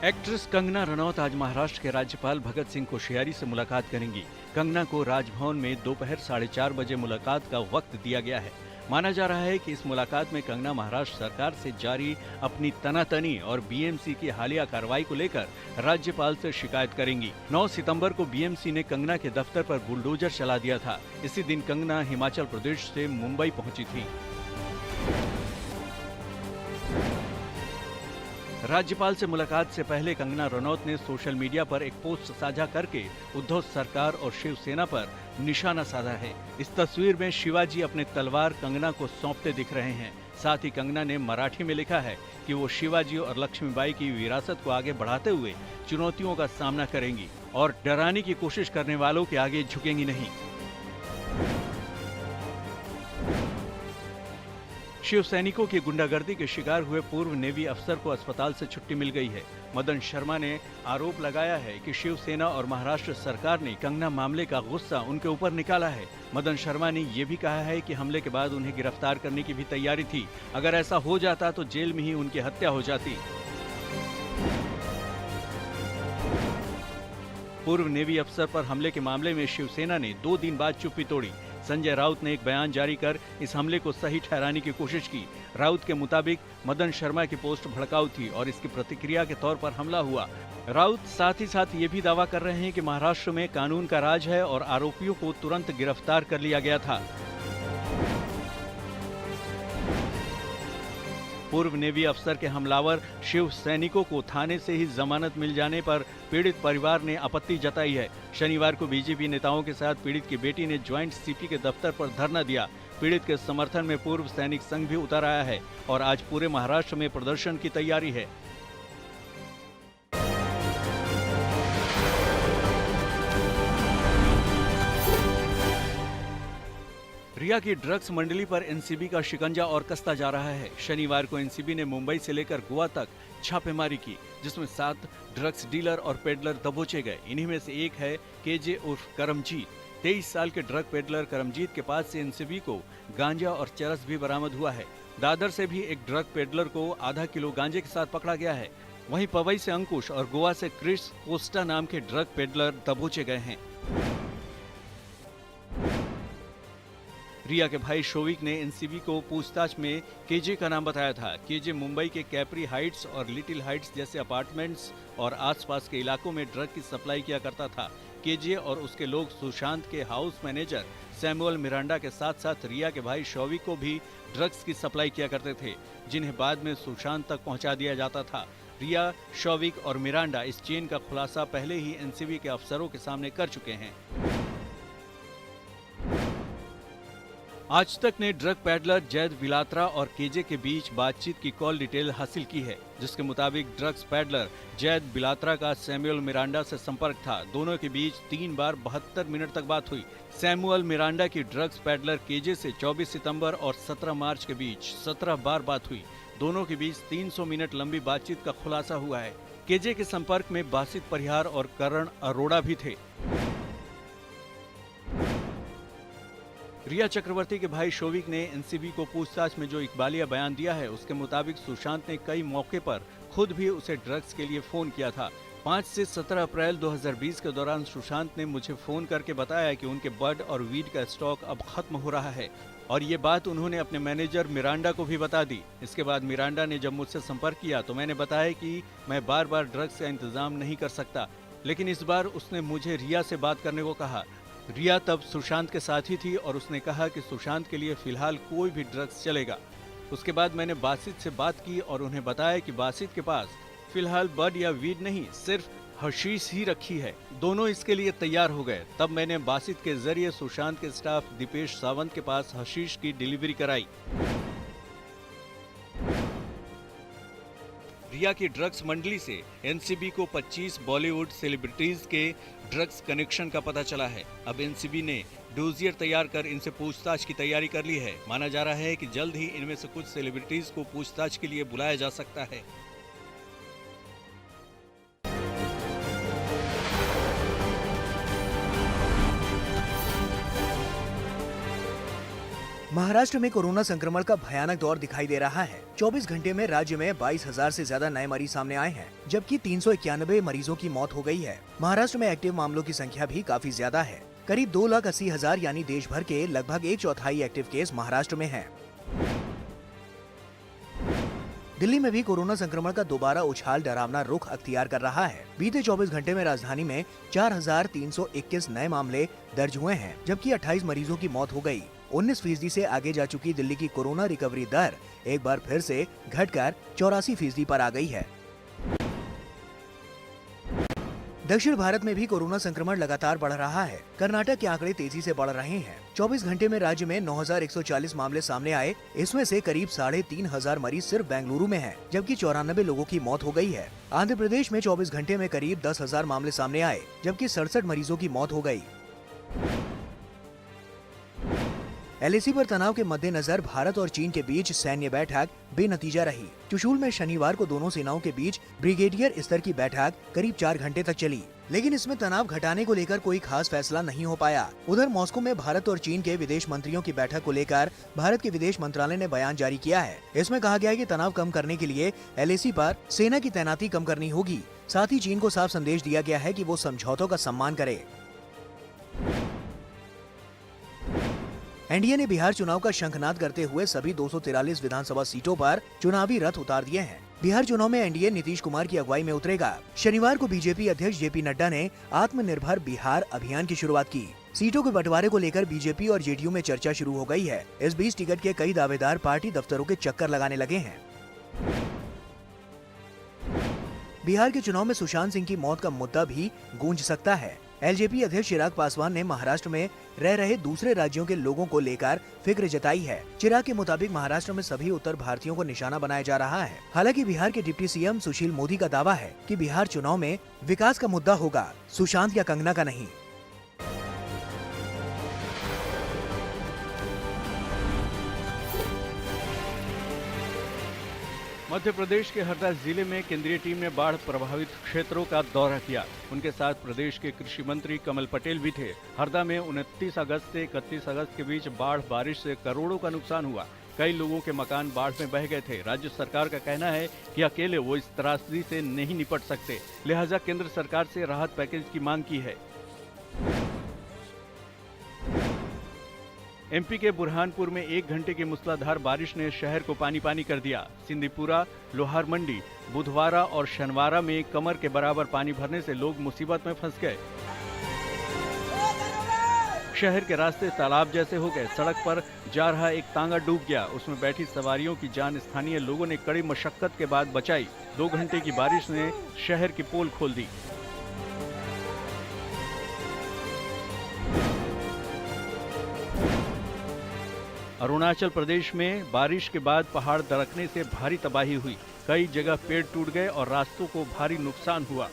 Actress Kangana Ranaut आज महाराष्ट्र के राज्यपाल भगत सिंह कोश्यारी से मुलाकात करेंगी। कंगना को राजभवन में दोपहर 4:30 बजे मुलाकात का वक्त दिया गया है। माना जा रहा है कि इस मुलाकात में कंगना महाराष्ट्र सरकार से जारी अपनी तनातनी और बीएमसी की हालिया कार्रवाई को लेकर राज्यपाल से शिकायत करेंगी। 9 सितंबर को बीएमसी ने कंगना के दफ्तर पर बुलडोजर चला दिया था। इसी दिन कंगना हिमाचल प्रदेश से मुंबई पहुंची थी। राज्यपाल से मुलाकात से पहले कंगना रनौत ने सोशल मीडिया पर एक पोस्ट साझा करके उद्धव सरकार और शिवसेना पर निशाना साधा है। इस तस्वीर में शिवाजी अपने तलवार कंगना को सौंपते दिख रहे हैं। साथ ही कंगना ने मराठी में लिखा है कि वो शिवाजी और लक्ष्मीबाई की विरासत को आगे बढ़ाते हुए चुनौतियों का सामना करेंगी और डराने की कोशिश करने वालों के आगे झुकेंगी नहीं। शिव सैनिकों की गुंडागर्दी के शिकार हुए पूर्व नेवी अफसर को अस्पताल से छुट्टी मिल गई है। मदन शर्मा ने आरोप लगाया है कि शिवसेना और महाराष्ट्र सरकार ने कंगना मामले का गुस्सा उनके ऊपर निकाला है। मदन शर्मा ने ये भी कहा है कि हमले के बाद उन्हें गिरफ्तार करने की भी तैयारी थी। अगर ऐसा हो जाता तो जेल में ही उनकी हत्या हो जाती। पूर्व नेवी अफसर पर हमले के मामले में शिवसेना ने 2 दिन बाद चुप्पी तोड़ी। संजय राउत ने एक बयान जारी कर इस हमले को सही ठहराने की कोशिश की। राउत के मुताबिक मदन शर्मा की पोस्ट भड़काऊ थी और इसकी प्रतिक्रिया के तौर पर हमला हुआ। राउत साथ ही साथ ये भी दावा कर रहे हैं कि महाराष्ट्र में कानून का राज है और आरोपियों को तुरंत गिरफ्तार कर लिया गया था। पूर्व नेवी अफसर के हमलावर शिव सैनिकों को थाने से ही जमानत मिल जाने पर पीड़ित परिवार ने आपत्ति जताई है। शनिवार को बीजेपी नेताओं के साथ पीड़ित की बेटी ने ज्वाइंट सीपी के दफ्तर पर धरना दिया। पीड़ित के समर्थन में पूर्व सैनिक संघ भी उतर आया है और आज पूरे महाराष्ट्र में प्रदर्शन की तैयारी है। रिया की ड्रग्स मंडली पर एनसीबी का शिकंजा और कसता जा रहा है। शनिवार को एनसीबी ने मुंबई से लेकर गोवा तक छापेमारी की, जिसमें 7 ड्रग्स डीलर और पेडलर दबोचे गए। इन्हीं में से एक है केजे उर्फ करमजीत। 23 साल के ड्रग पेडलर करमजीत के पास से एनसीबी को गांजा और चरस भी बरामद हुआ है। दादर से भी एक ड्रग पेडलर को आधा किलो गांजे के साथ पकड़ा गया है। वहीं पवई से अंकुश और गोवा से क्रिस कोस्टा नाम के ड्रग पेडलर दबोचे गए हैं। रिया के भाई शोविक ने एनसीबी को पूछताछ में केजे का नाम बताया था। केजे मुंबई के कैप्री हाइट्स और लिटिल हाइट्स जैसे अपार्टमेंट्स और आसपास के इलाकों में ड्रग की सप्लाई किया करता था। केजे और उसके लोग सुशांत के हाउस मैनेजर सैमुअल मिरांडा के साथ साथ रिया के भाई शोविक को भी ड्रग्स की सप्लाई किया करते थे, जिन्हें बाद में सुशांत तक पहुंचा दिया जाता था। रिया, शोविक और मिरांडा इस चेन का खुलासा पहले ही एनसीबी के अफसरों के सामने कर चुके हैं। आज तक ने ड्रग पैडलर जैद बिलात्रा और केजे के बीच बातचीत की कॉल डिटेल हासिल की है, जिसके मुताबिक ड्रग्स पैडलर जैद बिलात्रा का सैमुअल मिरांडा से संपर्क था। दोनों के बीच 3 बार 72 मिनट तक बात हुई। सैमुअल मिरांडा की ड्रग्स पैडलर केजे से 24 सितंबर और 17 मार्च के बीच 17 बार बात हुई। दोनों के बीच 300 मिनट लंबी बातचीत का खुलासा हुआ है। केजे के संपर्क में बासित परिहार और करण अरोड़ा भी थे। रिया चक्रवर्ती के भाई शोविक ने एनसीबी को पूछताछ में जो इकबालिया बयान दिया है, उसके मुताबिक सुशांत ने कई मौके पर खुद भी उसे ड्रग्स के लिए फोन किया था। 5 से 17 अप्रैल 2020 के दौरान सुशांत ने मुझे फोन करके बताया कि उनके बड और वीड का स्टॉक अब खत्म हो रहा है और ये बात उन्होंने अपने मैनेजर मिरांडा को भी बता दी। इसके बाद मिरांडा ने जब मुझसे संपर्क किया तो मैंने बताया कि मैं बार बार ड्रग्स का इंतजाम नहीं कर सकता, लेकिन इस बार उसने मुझे रिया से बात करने को कहा। रिया तब सुशांत के साथ ही थी और उसने कहा कि सुशांत के लिए फिलहाल कोई भी ड्रग्स चलेगा। उसके बाद मैंने बासित से बात की और उन्हें बताया कि बासित के पास फिलहाल बड या वीड नहीं, सिर्फ हशीश ही रखी है। दोनों इसके लिए तैयार हो गए। तब मैंने बासित के जरिए सुशांत के स्टाफ दीपेश सावंत के पास हशीश की डिलीवरी कराई। रिया की ड्रग्स मंडली से एनसीबी को 25 बॉलीवुड सेलिब्रिटीज के ड्रग्स कनेक्शन का पता चला है। अब एनसीबी ने डोजियर तैयार कर इनसे पूछताछ की तैयारी कर ली है। माना जा रहा है कि जल्द ही इनमें से कुछ सेलिब्रिटीज को पूछताछ के लिए बुलाया जा सकता है। महाराष्ट्र में कोरोना संक्रमण का भयानक दौर दिखाई दे रहा है। 24 घंटे में राज्य में 22,000 से ज्यादा नए मरीज सामने आए हैं, जबकि 391 मरीजों की मौत हो गई है। महाराष्ट्र में एक्टिव मामलों की संख्या भी काफी ज्यादा है। करीब 2,80,000 यानी देश भर के लगभग 1/4 एक्टिव केस महाराष्ट्र में हैं। दिल्ली में भी कोरोना संक्रमण का दोबारा उछाल डरावना रुख अख्तियार कर रहा है। बीते 24 घंटे में राजधानी में 4,321 नए मामले दर्ज हुए हैं, जबकि 28 मरीजों की मौत हो गई। 19% से आगे जा चुकी दिल्ली की कोरोना रिकवरी दर एक बार फिर से घटकर 84% पर आ गई है। दक्षिण भारत में भी कोरोना संक्रमण लगातार बढ़ रहा है। कर्नाटक के आंकड़े तेजी से बढ़ रहे हैं। 24 घंटे में राज्य में 9,140 मामले सामने आए। इसमें से करीब 3,500 मरीज सिर्फ बेंगलुरु में हैं, जबकि 94 लोगों की मौत हो गई है। आंध्र प्रदेश में 24 घंटे में करीब 10,000 मामले सामने आए, जबकि 67 मरीजों की मौत हो गई। एलएसी पर तनाव के मद्देनजर भारत और चीन के बीच सैन्य बैठक बेनतीजा रही। चुशूल में शनिवार को दोनों सेनाओं के बीच ब्रिगेडियर स्तर की बैठक करीब 4 घंटे तक चली, लेकिन इसमें तनाव घटाने को लेकर कोई खास फैसला नहीं हो पाया। उधर मॉस्को में भारत और चीन के विदेश मंत्रियों की बैठक को लेकर भारत के विदेश मंत्रालय ने बयान जारी किया है। इसमें कहा गया है कि तनाव कम करने के लिए एलएसी पर सेना की तैनाती कम करनी होगी। साथ ही चीन को साफ संदेश दिया गया है कि वो समझौतों का सम्मान करे। एनडीए ने बिहार चुनाव का शंखनाद करते हुए सभी 243 विधानसभा सीटों पर चुनावी रथ उतार दिए हैं। बिहार चुनाव में एनडीए नीतीश कुमार की अगुवाई में उतरेगा। शनिवार को बीजेपी अध्यक्ष जेपी नड्डा ने आत्मनिर्भर बिहार अभियान की शुरुआत की। सीटों के बंटवारे को लेकर बीजेपी और जेडीयू में चर्चा शुरू हो गई है। इस बीच टिकट के कई दावेदार पार्टी दफ्तरों के चक्कर लगाने लगे हैं। बिहार के चुनाव में सुशांत सिंह की मौत का मुद्दा भी गूंज सकता है। एलजेपी अध्यक्ष चिराग पासवान ने महाराष्ट्र में रह रहे दूसरे राज्यों के लोगों को लेकर फिक्र जताई है। चिराग के मुताबिक महाराष्ट्र में सभी उत्तर भारतीयों को निशाना बनाया जा रहा है। हालांकि बिहार के डिप्टी सीएम सुशील मोदी का दावा है कि बिहार चुनाव में विकास का मुद्दा होगा, सुशांत या कंगना का नहीं। मध्य प्रदेश के हरदा जिले में केंद्रीय टीम ने बाढ़ प्रभावित क्षेत्रों का दौरा किया। उनके साथ प्रदेश के कृषि मंत्री कमल पटेल भी थे। हरदा में 29 अगस्त से 31 अगस्त के बीच बारिश से करोड़ों का नुकसान हुआ। कई लोगों के मकान बाढ़ में बह गए थे। राज्य सरकार का कहना है कि अकेले वो इस त्रासदी से नहीं निपट सकते, लिहाजा केंद्र सरकार से राहत पैकेज की मांग की है। एमपी के बुरहानपुर में 1 घंटे की मूसलाधार बारिश ने शहर को पानी पानी कर दिया। सिंदीपुरा, लोहार मंडी, बुधवारा और शनिवारा में कमर के बराबर पानी भरने से लोग मुसीबत में फंस गए। शहर के रास्ते तालाब जैसे हो गए। सड़क पर जा रहा एक तांगा डूब गया। उसमें बैठी सवारियों की जान स्थानीय लोगों ने कड़ी मशक्कत के बाद बचाई। 2 घंटे की बारिश ने शहर की पोल खोल दी। अरुणाचल प्रदेश में बारिश के बाद पहाड़ दरकने से भारी तबाही हुई। कई जगह पेड़ टूट गए और रास्तों को भारी नुकसान हुआ।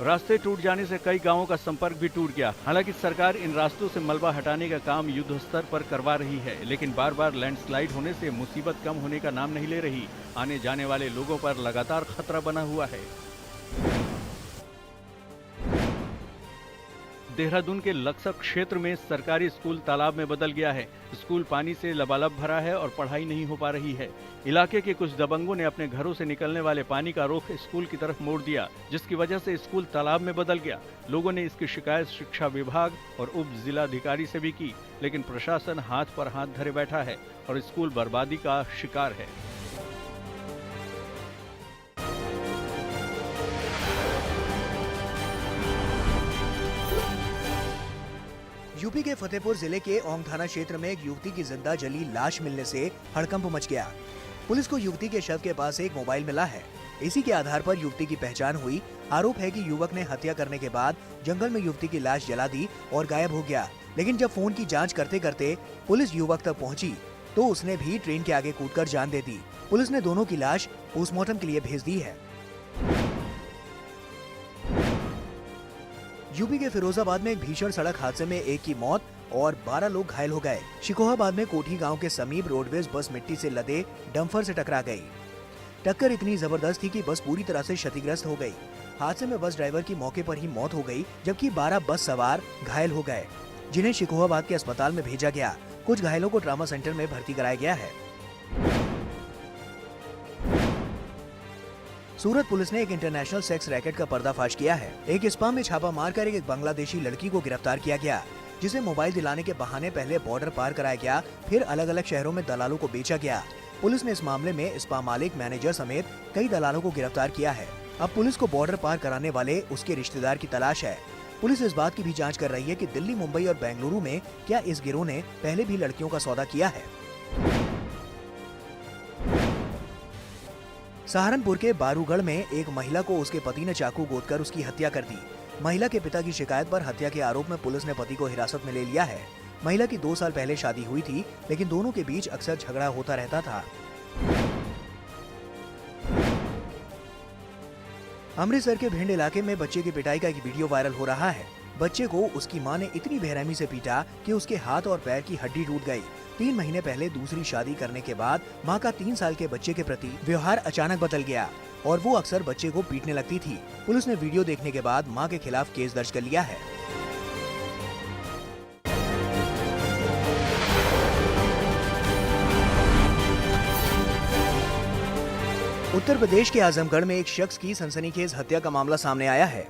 रास्ते टूट जाने से कई गांवों का संपर्क भी टूट गया। हालांकि सरकार इन रास्तों से मलबा हटाने का काम युद्ध स्तर पर करवा रही है, लेकिन बार बार लैंडस्लाइड होने से मुसीबत कम होने का नाम नहीं ले रही। आने जाने वाले लोगों पर लगातार खतरा बना हुआ है। देहरादून के लक्सर क्षेत्र में सरकारी स्कूल तालाब में बदल गया है। स्कूल पानी से लबालब भरा है और पढ़ाई नहीं हो पा रही है। इलाके के कुछ दबंगों ने अपने घरों से निकलने वाले पानी का रुख स्कूल की तरफ मोड़ दिया, जिसकी वजह से स्कूल तालाब में बदल गया। लोगों ने इसकी शिकायत शिक्षा विभाग और उप जिलाधिकारी से भी की, लेकिन प्रशासन हाथ पर हाथ धरे बैठा है और स्कूल बर्बादी का शिकार है। यूपी के फतेहपुर जिले के ओंग थाना क्षेत्र में एक युवती की जिंदा जली लाश मिलने से हड़कंप मच गया। पुलिस को युवती के शव के पास एक मोबाइल मिला है। इसी के आधार पर युवती की पहचान हुई। आरोप है कि युवक ने हत्या करने के बाद जंगल में युवती की लाश जला दी और गायब हो गया। लेकिन जब फोन की जांच करते करते पुलिस युवक तक पहुंची तो उसने भी ट्रेन के आगे कूदकर जान दे दी। पुलिस ने दोनों की लाश पोस्टमार्टम के लिए भेज दी है। यूपी के फिरोजाबाद में एक भीषण सड़क हादसे में एक की मौत और 12 लोग घायल हो गए। शिकोहाबाद में कोठी गांव के समीप रोडवेज बस मिट्टी से लदे डंपर से टकरा गई। टक्कर इतनी जबरदस्त थी कि बस पूरी तरह से क्षतिग्रस्त हो गई। हादसे में बस ड्राइवर की मौके पर ही मौत हो गई, जबकि 12 बस सवार घायल हो गए, जिन्हें शिकोहाबाद के अस्पताल में भेजा गया। कुछ घायलों को ट्रॉमा सेंटर में भर्ती कराया गया है। सूरत पुलिस ने एक इंटरनेशनल सेक्स रैकेट का पर्दाफाश किया है। एक स्पा में छापा मारकर एक बांग्लादेशी लड़की को गिरफ्तार किया गया, जिसे मोबाइल दिलाने के बहाने पहले बॉर्डर पार कराया गया, फिर अलग अलग शहरों में दलालों को बेचा गया। पुलिस ने इस मामले में स्पा मालिक, मैनेजर समेत कई दलालों को गिरफ्तार किया है। अब पुलिस को बॉर्डर पार कराने वाले उसके रिश्तेदार की तलाश है। पुलिस इस बात की भी जांच कर रही है कि दिल्ली, मुंबई और बेंगलुरु में क्या इस गिरोह ने पहले भी लड़कियों का सौदा किया है। सहारनपुर के बारूगढ़ में एक महिला को उसके पति ने चाकू गोदकर उसकी हत्या कर दी। महिला के पिता की शिकायत पर हत्या के आरोप में पुलिस ने पति को हिरासत में ले लिया है। महिला की 2 साल पहले शादी हुई थी, लेकिन दोनों के बीच अक्सर झगड़ा होता रहता था। अमृतसर के भिंड इलाके में बच्चे की पिटाई का एक वीडियो वायरल हो रहा है। बच्चे को उसकी मां ने इतनी बेरहमी से पीटा कि उसके हाथ और पैर की हड्डी टूट गई। 3 महीने पहले दूसरी शादी करने के बाद मां का 3 साल के बच्चे के प्रति व्यवहार अचानक बदल गया और वो अक्सर बच्चे को पीटने लगती थी। पुलिस ने वीडियो देखने के बाद मां के खिलाफ केस दर्ज कर लिया है। उत्तर प्रदेश के आजमगढ़ में एक शख्स की सनसनीखेज हत्या का मामला सामने आया है।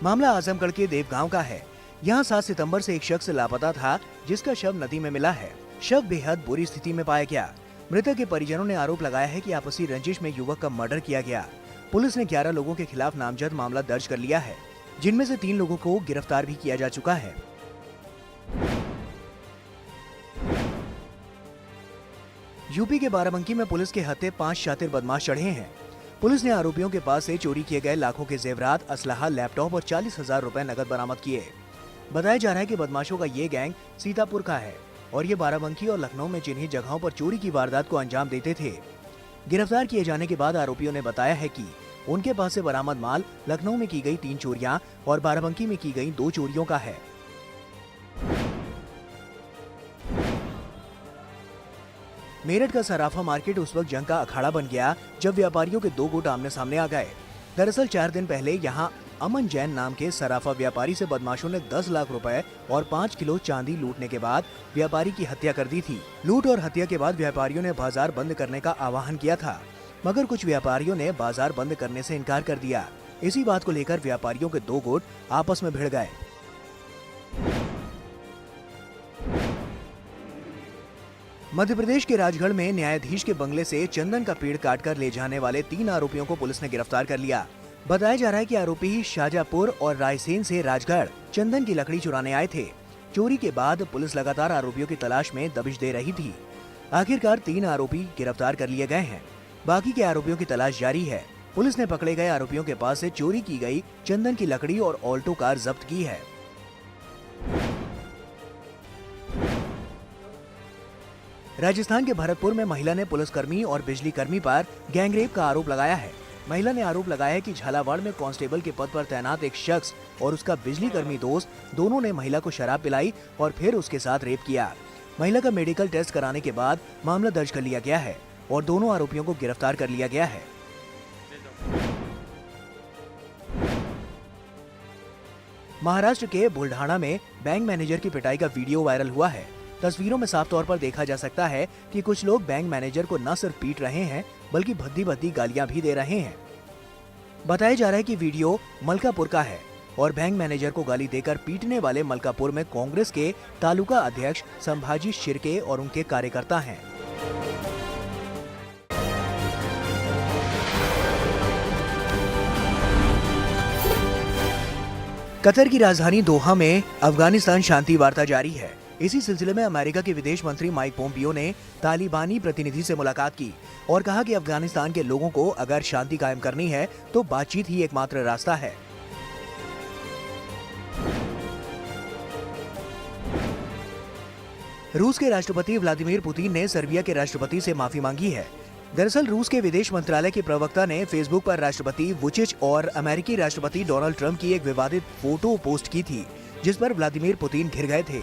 मामला आजमगढ़ के देवगांव का है। यहाँ 7 सितंबर से एक शख्स लापता था, जिसका शव नदी में मिला है। शव बेहद बुरी स्थिति में पाया गया। मृतक के परिजनों ने आरोप लगाया है कि आपसी रंजिश में युवक का मर्डर किया गया। पुलिस ने 11 लोगों के खिलाफ नामजद मामला दर्ज कर लिया है, जिनमें से 3 लोगों को गिरफ्तार भी किया जा चुका है। यूपी के बाराबंकी में पुलिस के हत्थे 5 शातिर बदमाश चढ़े हैं। पुलिस ने आरोपियों के पास से चोरी किए गए लाखों के जेवरात, असलहा, लैपटॉप और 40,000 रुपए नकद बरामद किए। बताया जा रहा है कि बदमाशों का ये गैंग सीतापुर का है और ये बाराबंकी और लखनऊ में जिन्हीं जगहों पर चोरी की वारदात को अंजाम देते थे। गिरफ्तार किए जाने के बाद आरोपियों ने बताया है कि उनके पास से बरामद माल लखनऊ में की गई 3 चोरियां और बाराबंकी में की गई 2 चोरियों का है। मेरठ का सराफा मार्केट उस वक्त जंग का अखाड़ा बन गया जब व्यापारियों के 2 गुट आमने सामने आ गए। दरअसल 4 दिन पहले यहाँ अमन जैन नाम के सराफा व्यापारी से बदमाशों ने 10 लाख रुपए और 5 किलो चांदी लूटने के बाद व्यापारी की हत्या कर दी थी। लूट और हत्या के बाद व्यापारियों ने बाजार बंद करने का आह्वान किया था, मगर कुछ व्यापारियों ने बाजार बंद करने से इनकार कर दिया। इसी बात को लेकर व्यापारियों के 2 गुट आपस में भिड़ गए। मध्य प्रदेश के राजगढ़ में न्यायाधीश के बंगले से चंदन का पेड़ काटकर ले जाने वाले 3 आरोपियों को पुलिस ने गिरफ्तार कर लिया। बताया जा रहा है कि आरोपी शाहजहांपुर और रायसेन से राजगढ़ चंदन की लकड़ी चुराने आए थे। चोरी के बाद पुलिस लगातार आरोपियों की तलाश में दबिश दे रही थी। आखिरकार 3 आरोपी गिरफ्तार कर लिए गए हैं। बाकी के आरोपियों की तलाश जारी है। पुलिस ने पकड़े गए आरोपियों के पास से चोरी की गई चंदन की लकड़ी और ऑल्टो कार जब्त की है। राजस्थान के भरतपुर में महिला ने पुलिसकर्मी और बिजली कर्मी पर गैंगरेप का आरोप लगाया है। महिला ने आरोप लगाया है कि झालावाड़ में कांस्टेबल के पद पर तैनात एक शख्स और उसका बिजली कर्मी दोस्त दोनों ने महिला को शराब पिलाई और फिर उसके साथ रेप किया। महिला का मेडिकल टेस्ट कराने के बाद मामला दर्ज कर लिया गया है और दोनों आरोपियों को गिरफ्तार कर लिया गया है। महाराष्ट्र के बुल्ढाणा में बैंक मैनेजर की पिटाई का वीडियो वायरल हुआ है। तस्वीरों में साफ तौर पर देखा जा सकता है कि कुछ लोग बैंक मैनेजर को न सिर्फ पीट रहे हैं बल्कि भद्दी-भद्दी गालियां भी दे रहे हैं। बताया जा रहा है कि वीडियो मलकापुर का है और बैंक मैनेजर को गाली देकर पीटने वाले मलकापुर में कांग्रेस के तालुका अध्यक्ष संभाजी शिर्के और उनके कार्यकर्ता हैं। कतर की राजधानी दोहा में अफगानिस्तान शांति वार्ता जारी है। इसी सिलसिले में अमेरिका के विदेश मंत्री माइक पोम्पियो ने तालिबानी प्रतिनिधि से मुलाकात की और कहा कि अफगानिस्तान के लोगों को अगर शांति कायम करनी है तो बातचीत ही एकमात्र रास्ता है। रूस के राष्ट्रपति व्लादिमीर पुतिन ने सर्बिया के राष्ट्रपति से माफी मांगी है। दरअसल रूस के विदेश मंत्रालय के प्रवक्ता ने फेसबुक पर राष्ट्रपति वुचिच और अमेरिकी राष्ट्रपति डोनाल्ड ट्रंप की एक विवादित फोटो पोस्ट की थी, जिस पर व्लादिमीर पुतिन घिर गए थे।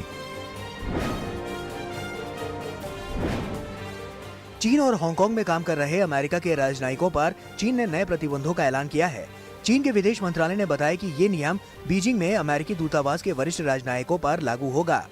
चीन और हांगकांग में काम कर रहे अमेरिका के राजनयिकों पर चीन ने नए प्रतिबंधों का ऐलान किया है। चीन के विदेश मंत्रालय ने बताया कि ये नियम बीजिंग में अमेरिकी दूतावास के वरिष्ठ राजनयिकों पर लागू होगा।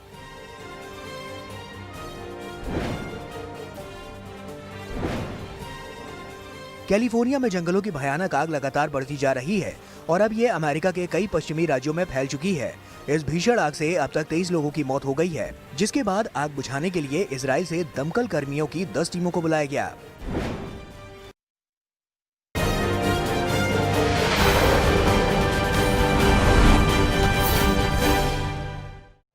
कैलिफोर्निया में जंगलों की भयानक आग लगातार बढ़ती जा रही है और अब ये अमेरिका के कई पश्चिमी राज्यों में फैल चुकी है। इस भीषण आग से अब तक 23 लोगों की मौत हो गई है, जिसके बाद आग बुझाने के लिए इजराइल से दमकल कर्मियों की 10 टीमों को बुलाया गया।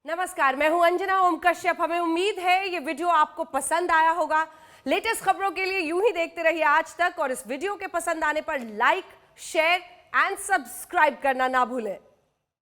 नमस्कार, मैं हूं अंजना ओम कश्यप। हमें उम्मीद है ये वीडियो आपको पसंद आया होगा। लेटेस्ट खबरों के लिए यूं ही देखते रहिए आज तक और इस वीडियो के पसंद आने पर लाइक, शेयर एंड सब्सक्राइब करना ना भूलें।